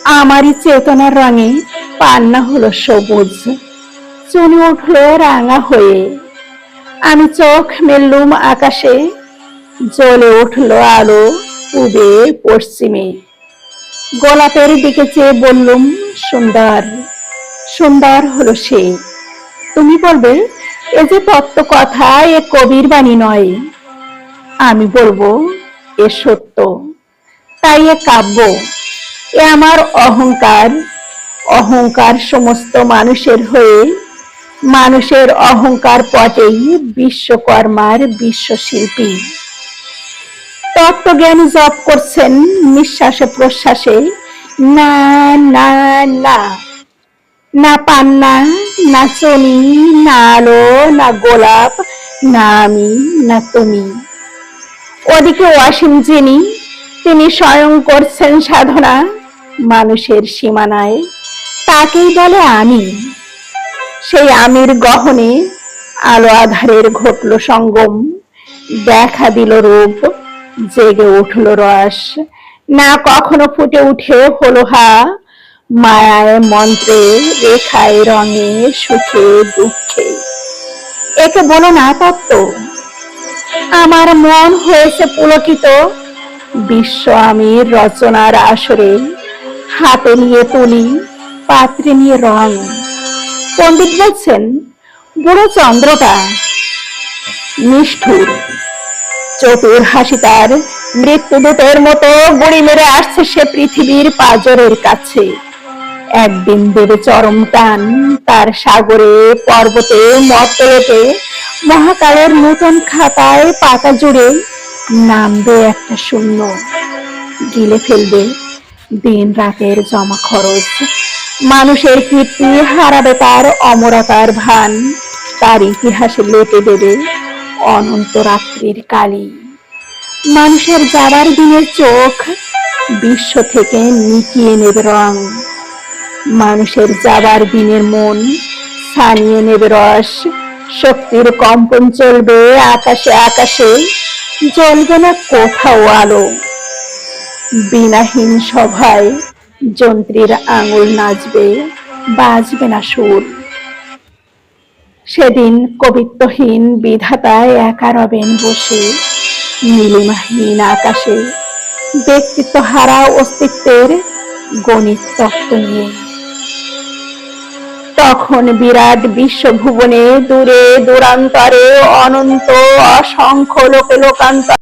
আমারই চেতনার রঙে পান্না হলো সবুজ, চুনি উঠলো রাঙা হয়ে। আমি চোখ মেললুম আকাশে, জ্বলে উঠলো আলো পূবে পশ্চিমে। গোলাপের দিকে চেয়ে বললুম, সুন্দর। সুন্দর হলো সে। তুমি বলবে, এ যে তত্ত্ব কথা, এ কবির বাণী নয়। আমি বলবো, এ সত্য। তাই এ কাব্য, এ আমার অহংকার। অহংকার সমস্ত মানুষের হয়ে, মানুষের অহংকার পটেই বিশ্বকর্মার বিশ্বশিল্পী। তত্ত্বজ্ঞানী জপ করছেন নিঃশ্বাসে প্রশ্বাসে, না না না। না পান্না, না চনি, না আলো, না গোলাপ, না আমি, না তুমি। ওদিকে অসীম যিনি, তিনি স্বয়ং করছেন সাধনা মানুষের সীমানায়, তাকেই বলে আমি। সেই আমির গহনে আলো আধারের ঘটল সঙ্গম, দেখা দিল রূপ, জেগে উঠল রস। না কখনো ফুটে উঠে হলো হা, মায়ায় মন্ত্রে, রেখায় রঙে, সুখে দুঃখে। একে বলো না তত্ত্ব। আমার মন হয়েছে পুলকিত বিশ্ব আমির রচনার আসরে। হাতে নিয়ে তুলি, পাত্রে নিয়ে রং। পণ্ডিত বলছেন, বুড়ো চন্দ্রটা নিষ্ঠুর, চতুর হাসি তার মৃত্যুদূতের মতো গুড়ি মেরে আসছে সে পৃথিবীর পাঁজরের কাছে। একদিন দেবে চরম টান তার সাগরে, পর্বতে, মর্তলোকে, মহাকালের নতুন খাতায় পাতা জুড়ে নামবে একটা শূন্য, গিলে ফেলবে দিন রাতের জমা খরচ। মানুষের কীর্তি হারাবে তার অমরতার ভান, তার ইতিহাসে লেপে দেবে অনন্ত রাত্রির কালি। মানুষের যাবার দিনের চোখ বিশ্ব থেকে নিকিয়ে নেবে রং, মানুষের যাবার দিনের মন ছানিয়ে নেবে রস। শক্তির কম্পন চলবে আকাশে আকাশে, জ্বলবে না কোথাও আলো। বিনাহীন সভায় যন্ত্রীর আঙুল নাচবে, বাজবে না সুর। সেদিন কবিত্বহীন বিধাতায় একা রবেন বসে নীলিমাহীন আকাশে, ব্যক্তিত্ব হারা অস্তিত্বের গণিত তত্ত্ব নিয়ে। তখন বিরাট বিশ্বভুবনে দূরে দূরান্তরে অনন্ত অসংখ্য লোকে লোকান্তরে